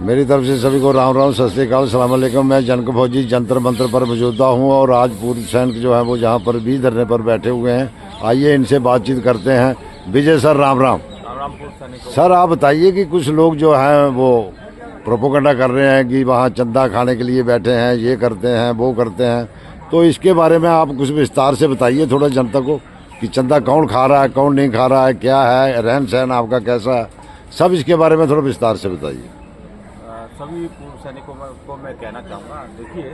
मेरी तरफ से सभी को राम राम, सत श्री अकाल, सलाम अलैकुम। मैं जनक फौजी जंतर मंत्र पर मौजूदा हूँ और आज पूर्व सैनिक जो है वो जहाँ पर भी धरने पर बैठे हुए हैं, आइए इनसे बातचीत करते हैं। विजय सर, राम राम। सर आप बताइए कि कुछ लोग जो हैं वो प्रोपोगंडा कर रहे हैं कि वहाँ चंदा खाने के लिए बैठे हैं, ये करते हैं वो करते हैं, तो इसके बारे में आप कुछ विस्तार से बताइए थोड़ा जनता को कि चंदा कौन खा रहा है, कौन नहीं खा रहा है, क्या है रहन सहन आपका कैसा है, सब इसके बारे में थोड़ा विस्तार से बताइए। सभी पूर्व सैनिकों को मैं कहना चाहूँगा, देखिए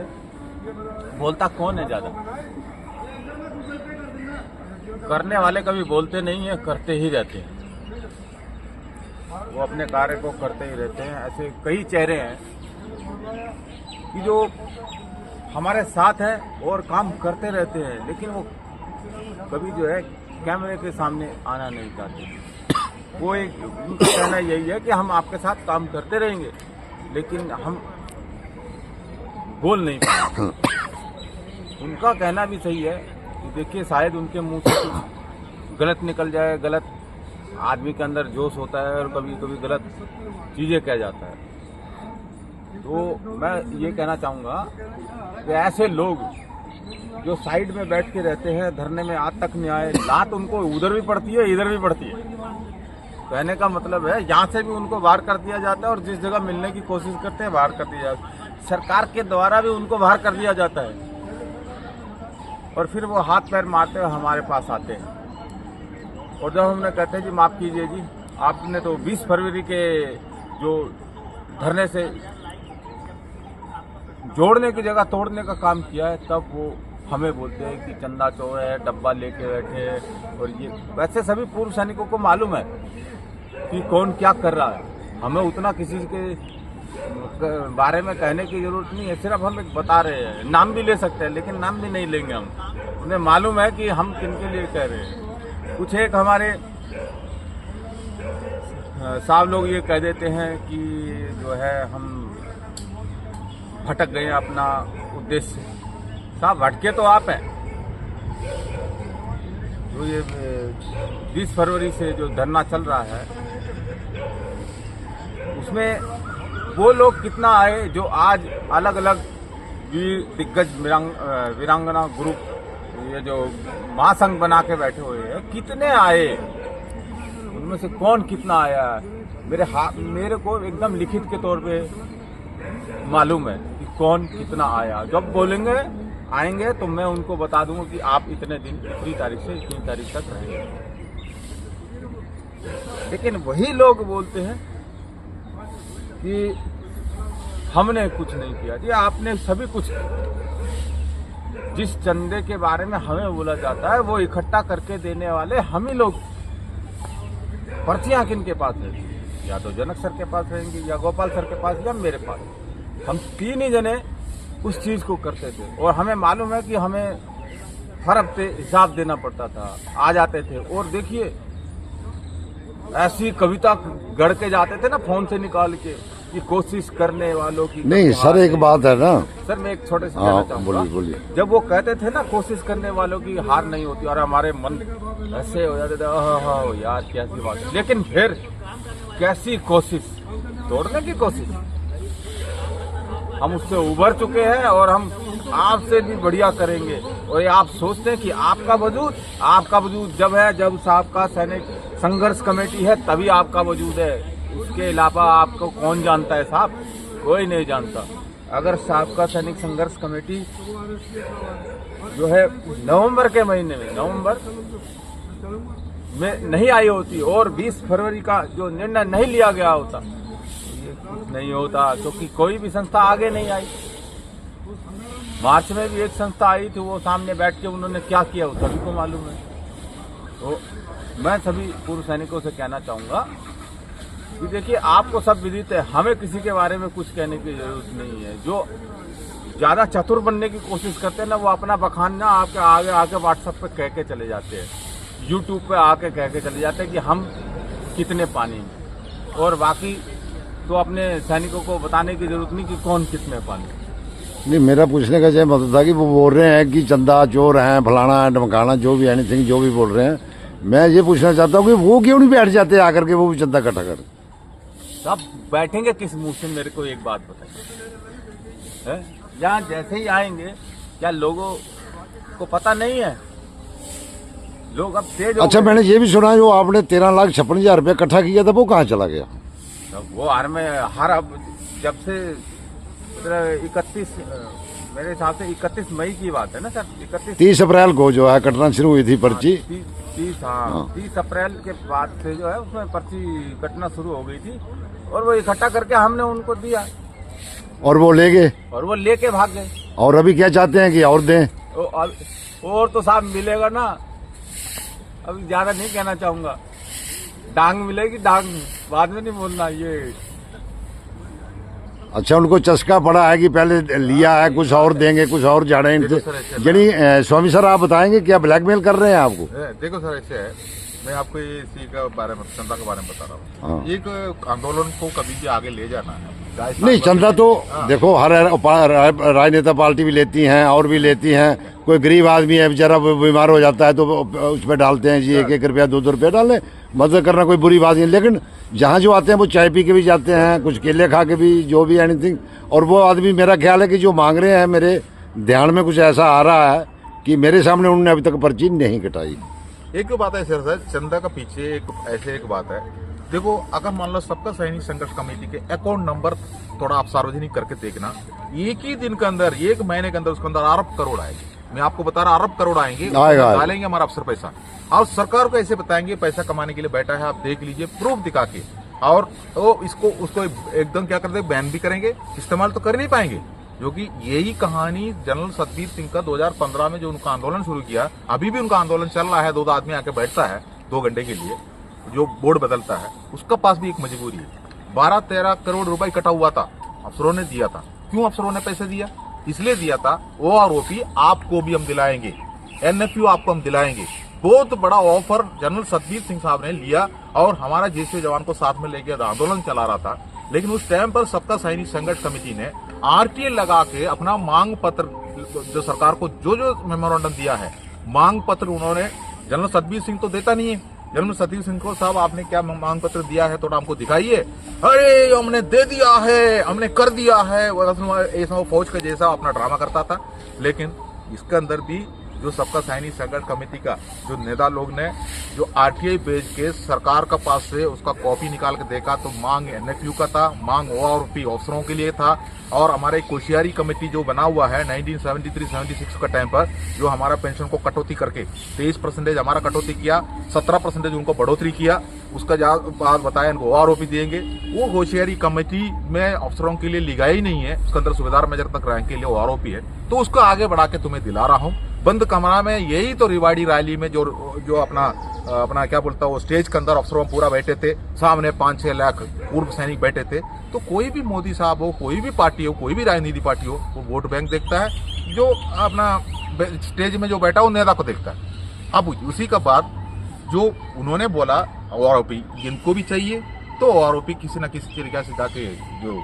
बोलता कौन है ज़्यादा, करने वाले कभी बोलते नहीं है, करते ही रहते हैं। वो अपने कार्य को करते ही रहते हैं। ऐसे कई चेहरे हैं कि जो हमारे साथ हैं और काम करते रहते हैं, लेकिन वो कभी जो है कैमरे के सामने आना नहीं चाहते। वो एक उनका कहना यही है कि हम आपके साथ काम करते रहेंगे, लेकिन हम बोल नहीं पाते। उनका कहना भी सही है कि देखिए शायद उनके मुंह से कुछ गलत निकल जाए, गलत आदमी के अंदर जोश होता है और कभी कभी गलत चीज़ें कह जाता है। तो मैं ये कहना चाहूँगा कि ऐसे लोग जो साइड में बैठ के रहते हैं, धरने में आज तक नहीं आए, लात उनको उधर भी पड़ती है इधर भी पड़ती है। कहने का मतलब है यहाँ से भी उनको बाहर कर दिया जाता है और जिस जगह मिलने की कोशिश करते हैं बाहर कर दिया जाता है। सरकार के द्वारा भी उनको बाहर कर दिया जाता है और फिर वो हाथ पैर मारते हुए हमारे पास आते हैं। और जब हमने कहते हैं जी माफ़ कीजिए जी, आपने तो 20 फरवरी के जो धरने से जोड़ने की जगह तोड़ने का काम किया है, तब वो हमें बोलते हैं कि चंदा चोर है, डब्बा लेके बैठे हैं। और ये वैसे सभी पूर्व सैनिकों को मालूम है कि कौन क्या कर रहा है। हमें उतना किसी के बारे में कहने की जरूरत नहीं है, सिर्फ हम एक बता रहे हैं। नाम भी ले सकते हैं लेकिन नाम भी नहीं लेंगे हम। उन्हें मालूम है कि हम किन के लिए कह रहे हैं। कुछ एक हमारे साहब लोग ये कह देते हैं कि जो है हम भटक गए अपना उद्देश्य। साहब भटके तो आप हैं। जो ये 20 फरवरी से जो धरना चल रहा है, उसमें वो लोग कितना आए जो आज अलग अलग वीर दिग्गज वीरांगना ग्रुप, ये जो महासंघ बना के बैठे हुए हैं, कितने आए, उनमें से कौन कितना आया, मेरे को एकदम लिखित के तौर पे मालूम है कि कौन कितना आया। जब बोलेंगे आएंगे तो मैं उनको बता दूंगा कि आप इतने दिन, इतनी तारीख से इतनी तारीख तक रहेंगे। लेकिन वही लोग बोलते हैं कि हमने कुछ नहीं किया। जी आपने सभी कुछ, जिस चंदे के बारे में हमें बोला जाता है वो इकट्ठा करके देने वाले हम ही लोग। पर्चियां किन के पास है? या तो जनक सर के पास रहेंगी, या गोपाल सर के पास, या मेरे पास। हम तीन ही जने उस चीज को करते थे और हमें मालूम है कि हमें हर हफ्ते हिसाब देना पड़ता था। आ जाते थे और देखिए ऐसी कविता गढ़ के जाते थे ना फोन से निकाल के, कि कोशिश करने वालों की। नहीं सर एक बात है ना सर, मैं एक छोटे से कहना चाहूँगा। बोलिए। जब वो कहते थे ना कोशिश करने वालों की हार नहीं होती, और हमारे मन ऐसे हो जाते थे, यार कैसी बात है। लेकिन फिर कैसी कोशिश, तोड़ने की कोशिश। हम उससे उभर चुके हैं और हम आपसे भी बढ़िया करेंगे। और ये आप सोचते हैं कि आपका वजूद जब है, जब साहब का सैनिक संघर्ष कमेटी है, तभी आपका वजूद है। उसके अलावा आपको कौन जानता है साहब? कोई नहीं जानता। अगर साहब का सैनिक संघर्ष कमेटी जो है नवंबर के महीने में, नवंबर में नहीं आई होती और 20 फरवरी का जो निर्णय नहीं लिया गया होता, ये कुछ नहीं होता। क्योंकि कोई भी संस्था आगे नहीं आई। मार्च में भी एक संस्था आई थी, वो सामने बैठ के उन्होंने क्या किया वो सभी को मालूम है। तो मैं सभी पूर्व सैनिकों से कहना चाहूँगा कि देखिए आपको सब विदित है, हमें किसी के बारे में कुछ कहने की जरूरत नहीं है। जो ज़्यादा चतुर बनने की कोशिश करते हैं ना, वो अपना बखान ना आपके आगे व्हाट्सएप पे कह के चले जाते हैं, यूट्यूब पे आके कह के चले जाते हैं कि हम कितने पानी में। और बाकी तो अपने सैनिकों को बताने की जरूरत नहीं कि कौन कितने पानी। नहीं, मेरा पूछने का यह मतलब था कि वो बोल रहे हैं कि चंदा चोर हैं, फलाना है, ढमकाना, जो भी एनीथिंग जो भी बोल रहे हैं। मैं ये पूछना चाहता हूँ कि वो क्यों नहीं बैठ जाते आकर के वो भी चंदा इकट्ठा कर। तो आप बैठेंगे किस मुंह से, मेरे को एक बात बताइए। हैं? यहाँ जैसे ही आएंगे, क्या लोगों को पता नहीं है? लोग अब तेज हो अच्छा, गए। मैंने ये भी सुना जो आपने 13,56,000 रुपया इकट्ठा किया था, वो कहाँ चला गया? तो वो हर अब जब से 31 मेरे हिसाब से 31 मई की बात है ना सर, 30 अप्रैल को जो है कटना शुरू हुई थी पर्ची। 30 अप्रैल के बाद से जो है उसमें पर्ची कटना शुरू हो गई थी, और वो इकट्ठा करके हमने उनको दिया, और वो ले गए, और वो लेके भाग गए। और अभी क्या चाहते हैं कि और दें? और तो साहब मिलेगा ना, अभी ज्यादा नहीं कहना चाहूंगा। डांग मिलेगी, डांग, बाद में नहीं बोलना ये। अच्छा, उनको चस्का पड़ा है कि पहले लिया है, कुछ और देंगे, कुछ और जाने इनसे। यानी स्वामी सर, आप बताएंगे क्या ब्लैकमेल कर रहे हैं आपको? देखो सर, ऐसे है, मैं आपको ये इसी का बारे में, चंदा के बारे में बता रहा हाँ। हूँ। एक आंदोलन को कभी भी आगे ले जाना है, नहीं, चंदा तो देखो हर राजनेता पार्टी भी लेती हैं और भी लेती हैं। कोई गरीब आदमी है बेचारा, बीमार हो जाता है तो उस पर डालते हैं जी 1-1 रुपया 2-2 रुपया डालें, मदद करना कोई बुरी बात नहीं। लेकिन जहाँ जो आते हैं वो चाय पी के भी जाते हैं, कुछ केले खा के भी, जो भी एनीथिंग। और वो आदमी, मेरा ख्याल है कि जो मांग रहे हैं, मेरे ध्यान में कुछ ऐसा आ रहा है कि मेरे सामने उन्होंने अभी तक पर्ची नहीं कटाई। एक बात है सर, चंदा का पीछे एक बात है। देखो, अगर मान लो सबका सैनिक संघर्ष कमेटी के अकाउंट नंबर थोड़ा आप सार्वजनिक करके देखना, एक ही दिन के अंदर, 1 महीने के अंदर उसके अंदर अरब करोड़ आएंगे। मैं आपको बता रहा, अरब करोड़ आएंगे, डालेंगे हमारा अफसर पैसा, और सरकार को ऐसे बताएंगे पैसा कमाने के लिए बैठा है, आप देख लीजिए प्रूफ दिखा के। और वो उसको एकदम क्या करते, बैन भी करेंगे, इस्तेमाल तो कर नहीं पाएंगे। क्योंकि यही कहानी जनरल सतबीर सिंह का 2015 में जो उनका आंदोलन शुरू किया, अभी भी उनका आंदोलन चल रहा है। 2 आदमी आके बैठता है 2 घंटे के लिए, जो बोर्ड बदलता है, उसका पास भी एक मजबूरी है। 12-13 करोड़ रुपए इकट्ठा हुआ था, अफसरों ने दिया था। क्यों अफसरों ने पैसे दिया? इसलिए दिया था, ओआरओपी आपको भी हम दिलाएंगे, एनएफयू आपको हम दिलाएंगे। बहुत बड़ा ऑफर जनरल सतबीर सिंह साहब ने लिया, और हमारा जेसीओ जवान को साथ में लेकर आंदोलन चला रहा था। लेकिन उस टाइम पर सबका सैनिक संघर्ष कमेटी ने आरटीए लगा के अपना मांग पत्र, जो सरकार को जो मेमोरेंडम दिया है, मांग पत्र उन्होंने, जनरल सतबीर सिंह तो देता नहीं है, जनरल सतबीर सिंह को, साहब आपने क्या मांग पत्र दिया है, थोड़ा हमको दिखाइए। अरे हमने दे दिया है, हमने कर दिया है, ऐसा फौज का जैसा अपना ड्रामा करता था। लेकिन इसके अंदर भी जो सबका सैनिक संघर्ष कमेटी का जो नेता लोग ने जो आरटीआई भेज के सरकार का पास से उसका कॉपी निकाल के देखा, तो मांग एनएफयू का था, मांग ओआरओपी अफसरों के लिए था। और हमारे कोशियारी कमेटी जो बना हुआ है 1973-76 का टाइम पर, जो हमारा पेंशन को कटौती करके 23% हमारा कटौती किया, 17% उनको बढ़ोतरी किया, उसका बात बताया इनको ओआरओपी देंगे। वो होशियारी कमेटी में अफसरों के लिए लिखा ही नहीं है, उसके अंदर सूबेदार मेजर तक रैंक के लिए ओआरओपी है। तो उसको आगे बढ़ा के तुम्हें दिला रहा हूँ। बंद कमरा में यही तो रिवाड़ी रैली में जो अपना क्या बोलता है, वो स्टेज के अंदर अफसरों पूरा बैठे थे, सामने 5-6 लाख पूर्व सैनिक बैठे थे। तो कोई भी मोदी साहब हो, कोई भी पार्टी हो, कोई भी राजनीति पार्टी हो, वो वोट बैंक देखता है, जो अपना स्टेज में जो बैठा वो नेता को देखता है। अब उसी का बाद जो उन्होंने बोला ओआरओपी इनको भी चाहिए, तो ओआरओपी किसी न किसी तरीके से जाके जो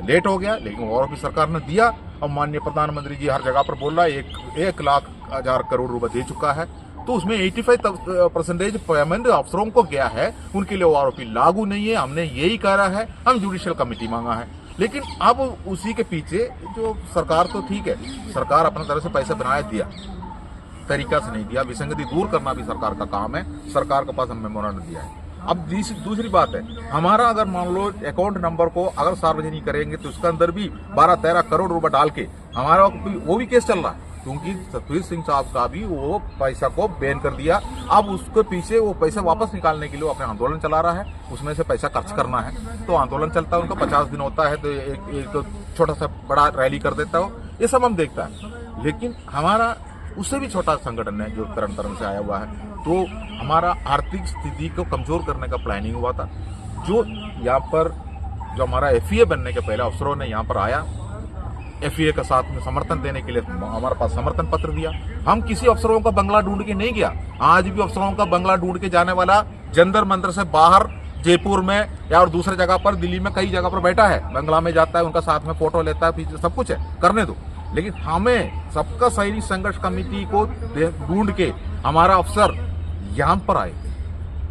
लेट हो गया, लेकिन ओआरओपी सरकार ने दिया। अब माननीय प्रधानमंत्री जी हर जगह पर बोल रहा है 1,00,000 करोड़ रुपए दे चुका है, तो उसमें 85% पेमेंट अफसरों को गया है, उनके लिए ओआरओपी लागू नहीं है। हमने यही कह रहा है, हम जुडिशियल कमेटी मांगा है। लेकिन अब उसी के पीछे जो सरकार, तो ठीक है, सरकार अपने तरह से पैसे बनाया, दिया, तरीका से नहीं दिया। विसंगति दूर करना भी सरकार का काम है, सरकार के पास हम मेमोरेंडम दिया है। अब दूसरी बात है, हमारा अगर मान लो अकाउंट नंबर को अगर सार्वजनिक करेंगे, तो उसके अंदर भी 12-13 करोड़ रुपए डाल के हमारा वो भी केस चल रहा है, क्योंकि सतबीर सिंह साहब का भी वो पैसा को बैन कर दिया। अब उसके पीछे वो पैसा वापस निकालने के लिए अपने आंदोलन चला रहा है, उसमें से पैसा खर्च करना है। तो आंदोलन चलता है उनका, 50 दिन होता है, तो एक तो छोटा सा बड़ा रैली कर देता हो, ये सब हम देखता है। लेकिन हमारा उससे भी छोटा संगठन है जो तरन तरन से आया हुआ है, तो हमारा आर्थिक स्थिति को कमजोर करने का प्लानिंग हुआ था। जो यहाँ पर जो हमारा एफईए बनने के पहले अफसरों ने यहाँ पर आया, एफईए का साथ में समर्थन देने के लिए हमारे पास समर्थन पत्र दिया। हम किसी अफसरों का बंगला ढूंढ के नहीं गया, आज भी अफसरों का बंगला ढूंढ के जाने वाला जंतर मंतर से बाहर जयपुर में या और दूसरे जगह पर, दिल्ली में कई जगह पर बैठा है, बंगला में जाता है, उनका साथ में फोटो लेता है, पीछे सब कुछ है, करने दो। लेकिन हमें सबका सैनिक संघर्ष कमेटी को ढूंढ के हमारा अफसर यहाँ पर आए,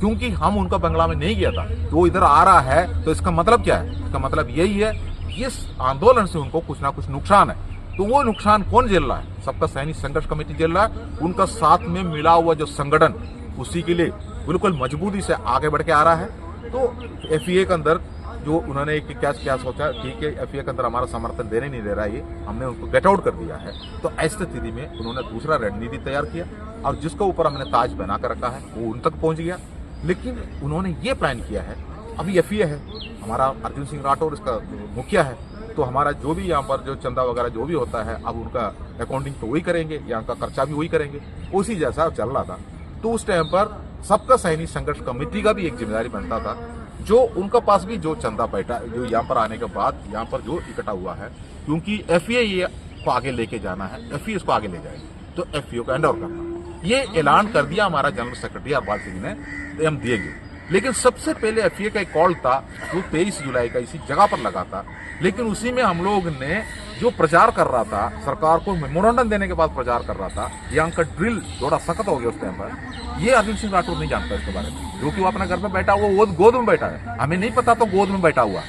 क्योंकि हम उनका बंगला में नहीं गया था, तो वो इधर आ रहा है, तो इसका मतलब क्या है? इसका मतलब यही है, इस आंदोलन से उनको कुछ ना कुछ नुकसान है। तो वो नुकसान कौन झेल रहा है? सबका सैनिक संघर्ष कमेटी झेल रहा है। उनका साथ में मिला हुआ जो संगठन उसी के लिए बिल्कुल मजबूती से आगे बढ़ के आ रहा है। तो एफईए के अंदर जो उन्होंने क्या सोचा, ठीक है एफईए के अंदर हमारा समर्थन देने नहीं दे रहा है, ये हमने उनको गेट आउट कर दिया है। तो ऐसी स्थिति में उन्होंने दूसरा रणनीति तैयार किया और जिसके ऊपर हमने ताज बना कर रखा है वो उन तक पहुंच गया। लेकिन उन्होंने ये प्लान किया है, अभी एफईए है, हमारा अर्जुन सिंह राठौर इसका मुखिया है, तो हमारा जो भी यहाँ पर जो चंदा वगैरह जो भी होता है, अब उनका अकाउंटिंग तो वही करेंगे, यहाँ का खर्चा भी वही करेंगे, उसी जैसा चल रहा था। तो उस टाइम पर सबका सैनिक संघर्ष कमेटी का भी एक जिम्मेदारी बनता था, जो उनका पास भी जो चंदा बैठा जो यहाँ पर आने के बाद यहाँ पर जो इकट्ठा हुआ है, क्योंकि एफईए ये को आगे लेके जाना है, एफईए इसको आगे ले जाएगी, तो एफईए को हैंड ओवर करना, ये ऐलान कर दिया हमारा जनरल सेक्रेटरी हरपाल सिंह ने, तो हम दिएंगे। लेकिन सबसे पहले एफईए का एक कॉल था जो 23 जुलाई का इसी जगह पर लगा था, लेकिन उसी में हम लोग ने जो प्रचार कर रहा था, सरकार को मेमोरेंडम देने के बाद प्रचार कर रहा था, यहाँ का ड्रिल थोड़ा सख्त हो गया उस टाइम पर। ये अर्जुन सिंह राठौर नहीं जानता इसके बारे में, क्योंकि वो अपने घर में बैठा हुआ, वो गोद में बैठा है, हमें नहीं पता तो गोद में बैठा हुआ।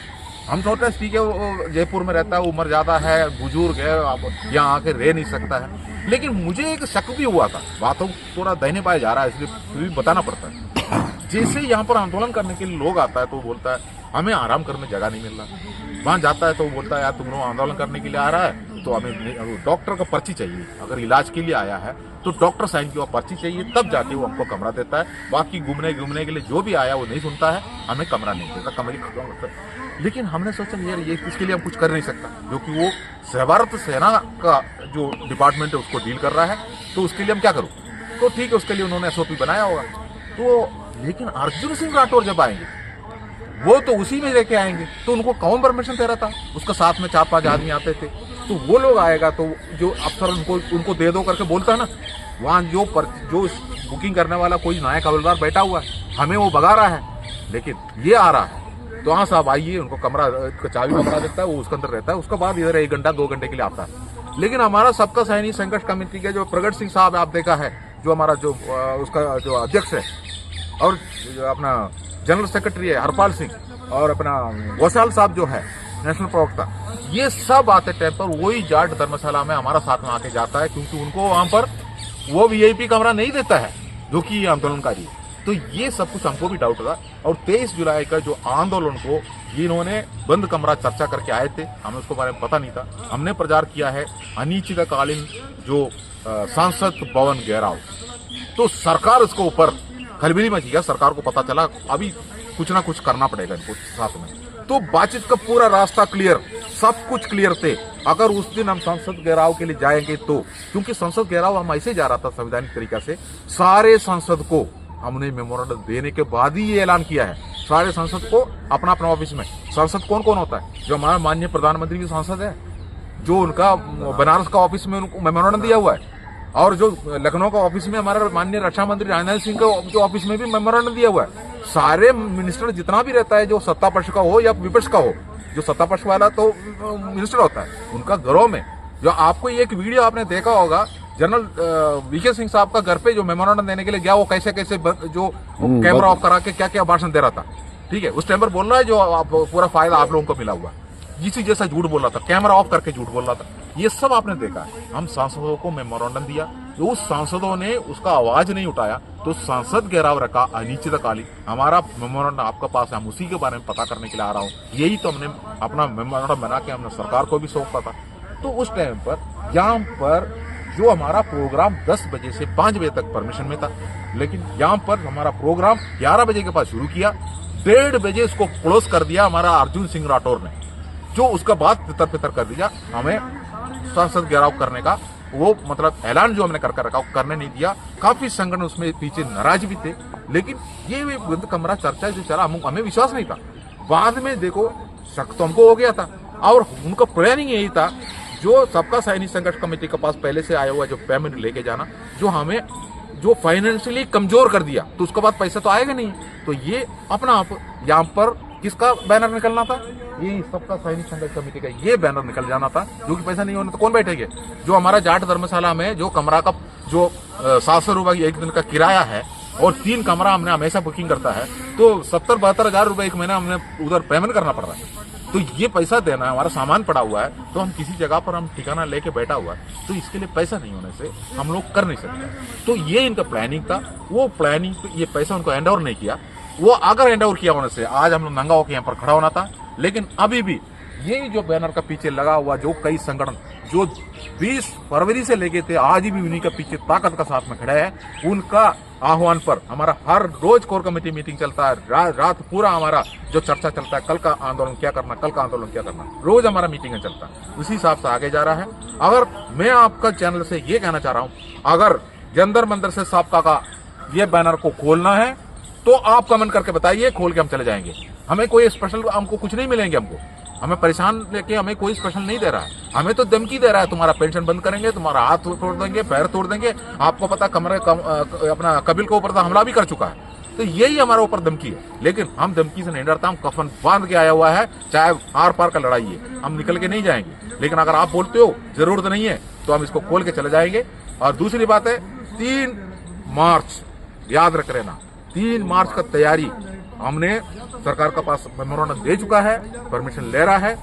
हम सोचते हैं ठीक है वो जयपुर में रहता है, उम्र ज्यादा है, बुजुर्ग है, यहाँ आके रह नहीं सकता है। लेकिन मुझे एक शक भी हुआ था, बातों थोड़ा दहने पाए जा रहा है, इसलिए फिर भी बताना पड़ता है। जैसे यहाँ पर आंदोलन करने के लिए लोग आता है तो बोलता है हमें आराम करने जगह नहीं मिल रहा, वहां जाता है तो बोलता है यार तुम लोग आंदोलन करने के लिए आ रहा है तो हमें डॉक्टर का पर्ची चाहिए, अगर इलाज के लिए आया है तो डॉक्टर साइन की वो पर्ची चाहिए, तब जाके वो हमको कमरा देता है। बाकी घूमने के लिए जो भी आया वो नहीं सुनता है, हमें कमरा नहीं देता, कमरे खत्म होता है। लेकिन हमने सोचा यार ये इसके लिए हम कुछ कर नहीं सकता, क्योंकि वो भारत सेना का जो डिपार्टमेंट है उसको डील कर रहा है, तो उसके लिए हम क्या करूँ। तो ठीक है, उसके लिए उन्होंने एसओपी बनाया होगा। तो लेकिन अर्जुन सिंह राठौर जब आएंगे वो तो उसी में लेके आएंगे, तो उनको कौन परमिशन दे रहा था? उसका साथ में 4-5 आदमी आते थे, तो वो लोग आएगा तो जो अफसर उनको दे दो करके बोलता है ना, वहाँ जो बुकिंग करने वाला कोई नायक हवलदार बैठा हुआ है, हमें वो भगा रहा है, लेकिन ये आ रहा है तो हाँ साहब आइए, उनको कमरा चाबी पकड़ा देता है, वो उसके अंदर रहता है, उसके बाद इधर 1 घंटा 2 घंटे के लिए आता है। लेकिन हमारा सबका सैनिक संघर्ष कमेटी के जो प्रगट सिंह साहब आप देखा है, जो हमारा जो उसका जो अध्यक्ष है और अपना जनरल सेक्रेटरी है हरपाल सिंह, और अपना गोसाल साहब जो है नेशनल प्रवक्ता, ये सब आते टाइम पर वही जाट धर्मशाला में हमारा साथ में आके जाता है, क्योंकि उनको वहां पर वो वीआईपी कमरा नहीं देता है जो कि आंदोलनकारी है। तो ये सब कुछ हमको भी डाउट था। और 23 जुलाई का जो आंदोलन को इन्होंने बंद कमरा चर्चा करके आए थे, हमें उसके बारे में पता नहीं था। हमने प्रचार किया है अनिश्चितकालीन जो सांसद भवन घेराव, तो सरकार उसके ऊपर खलबली मची गया, सरकार को पता चला अभी कुछ ना कुछ करना पड़ेगा इनको साथ में। तो बातचीत का पूरा रास्ता क्लियर, सब कुछ क्लियर थे। अगर उस दिन हम संसद घेराव के लिए जाएंगे तो, क्योंकि संसद घेराव हम ऐसे जा रहा था संवैधानिक तरीका से, सारे संसद को हमने मेमोरेंडम देने के बाद ही ये ऐलान किया है, सारे संसद को अपना अपना ऑफिस में। संसद कौन कौन होता है? जो हमारा माननीय प्रधानमंत्री की संसद है, जो उनका बनारस का ऑफिस में उनको मेमोरेंडम दिया हुआ है, और जो लखनऊ का ऑफिस में हमारा माननीय रक्षा मंत्री राजनाथ सिंह का जो ऑफिस में भी मेमोरेंडम दिया हुआ है। सारे मिनिस्टर जितना भी रहता है, जो सत्ता पक्ष का हो या विपक्ष का हो, जो सत्ता पक्ष वाला तो मिनिस्टर होता है, उनका घरों में जो आपको एक वीडियो आपने देखा होगा, जनरल वीके सिंह साहब का घर पे जो मेमोरेंडम देने के लिए गया, वो कैसे कैसे जो कैमरा ऑफ करा के क्या क्या भाषण दे रहा था। ठीक है, उस टाइम पर बोल रहा है जो पूरा फायदा आप लोगों को मिला हुआ, इसी जैसा झूठ बोल रहा था, कैमरा ऑफ करके झूठ बोल रहा था। ये सब आपने देखा है। हम सांसदों को मेमोरेंडम दिया, तो उस सांसदों ने उसका आवाज नहीं उठाया, तो सांसद घेराव रखा अनिश्चितकालीन। हमारा मेमोरेंडम आपके पास है, हम उसी के बारे में पता करने के लिए आ रहा हूँ। यही तो हमने अपना मेमोरेंडम बना के हमने सरकार को भी सौंपा था। तो उस टाइम पर यहाँ पर जो हमारा प्रोग्राम 10 बजे से 5 बजे तक परमिशन में था, लेकिन यहाँ पर हमारा प्रोग्राम 11 बजे के पास शुरू किया, 1:30 बजे इसको क्लोज कर दिया हमारा अर्जुन सिंह राठौर ने, जो उसका बाद तितर पितर कर दिया। हमें संसद घेराव करने का वो मतलब ऐलान जो हमने कर रखा वो करने नहीं दिया। काफी संगठन उसमें पीछे नाराज भी थे, लेकिन ये बंद कमरा चर्चा जो चला हमें विश्वास नहीं था। बाद में देखो शक तो हमको हो गया था, और उनका प्लानिंग यही था, जो सबका सैनिक संघर्ष कमेटी के पास पहले से आया हुआ जो पेमेंट लेके जाना, जो हमें जो फाइनेंशियली कमजोर कर दिया, तो उसके बाद पैसा तो आएगा नहीं। तो ये अपना आप यहाँ पर किसका बैनर निकलना था? ये सबका सैनिक संघर्ष कमेटी का ये बैनर निकल जाना था, जो कि पैसा नहीं होने तो कौन बैठेंगे? जो हमारा जाट धर्मशाला में जो कमरा का जो 700 रुपये एक दिन का किराया है, और 3 कमरा हमने हमेशा बुकिंग करता है, तो 70-72 हजार रुपए एक महीना हमने उधर पेमेंट करना पड़ रहा है। तो ये पैसा देना है, हमारा सामान पड़ा हुआ है, तो हम किसी जगह पर हम ठिकाना लेके बैठा हुआ है, तो इसके लिए पैसा नहीं होने से हम लोग कर नहीं सकते। तो ये इनका प्लानिंग था, वो प्लानिंग ये पैसा उनको हैंड ओवर नहीं किया। वो अगर हैंड ओवर किया होने से आज हम लोग नंगा होकर यहाँ पर खड़ा होना था। लेकिन अभी भी ये जो बैनर का पीछे लगा हुआ जो कई संगठन जो 20 फरवरी से लेके थे आज भी उन्हीं का पीछे ताकत का साथ में खड़ा है, उनका आह्वान पर हमारा हर रोज कोर कमेटी मीटिंग चलता है। रात पूरा हमारा जो चर्चा चलता है, कल का आंदोलन क्या करना, कल का आंदोलन क्या करना, रोज हमारा मीटिंग चलता है, उसी हिसाब से आगे जा रहा है। अगर मैं आपका चैनल से ये कहना चाह रहा हूँ, अगर जंतर मंतर से साबका का ये बैनर को खोलना है तो आप कमेंट करके बताइए, खोल के हम चले जाएंगे। हमें कोई स्पेशल हमको कुछ नहीं मिलेंगे, हमको हमें परेशान लेके हमें कोई स्पेशल नहीं दे रहा है, हमें तो धमकी दे रहा है तुम्हारा पेंशन बंद करेंगे, तुम्हारा हाथ तोड़ देंगे, पैर तोड़ देंगे। आपको पता अपना कबिल के ऊपर तो हमला भी कर चुका है, तो यही हमारे ऊपर धमकी है। लेकिन हम धमकी से नहीं डरता, हम कफन बांध के आया हुआ है, चाहे आर पार का लड़ाई है, हम निकल के नहीं जाएंगे। लेकिन अगर आप बोलते हो जरूरत नहीं है तो हम इसको खोल के चले जाएंगे। और दूसरी बात है 3 मार्च याद रख लेना, 3 मार्च का तैयारी हमने सरकार का पास मेमोरेंडम दे चुका है, परमिशन ले रहा है।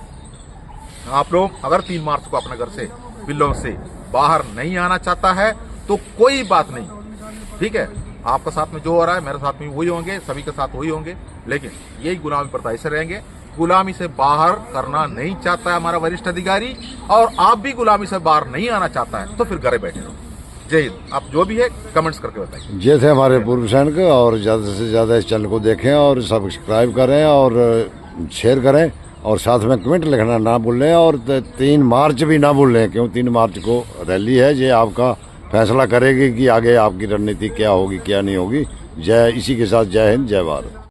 आप लोग अगर 3 मार्च को अपने घर से बिल्लों से बाहर नहीं आना चाहता है तो कोई बात नहीं, ठीक है। आपका साथ में जो हो रहा है मेरे साथ में वही होंगे, सभी के साथ वही होंगे, लेकिन यही गुलामी पर ऐसे रहेंगे। गुलामी से बाहर करना नहीं चाहता है हमारा वरिष्ठ अधिकारी, और आप भी गुलामी से बाहर नहीं आना चाहता है तो फिर घरे बैठे रहो। जय हिंद। आप जो भी है कमेंट्स करके बताइए। ये थे हमारे पूर्व सैनिक, और ज़्यादा से ज़्यादा इस चैनल को देखें और सब्सक्राइब करें और शेयर करें, और साथ में कमेंट लिखना ना भूलें। और 3 मार्च भी ना भूलें, क्यों 3 मार्च को रैली है, ये आपका फैसला करेगी कि आगे आपकी रणनीति क्या होगी क्या नहीं होगी। इसी के साथ जय हिंद, जय भारत।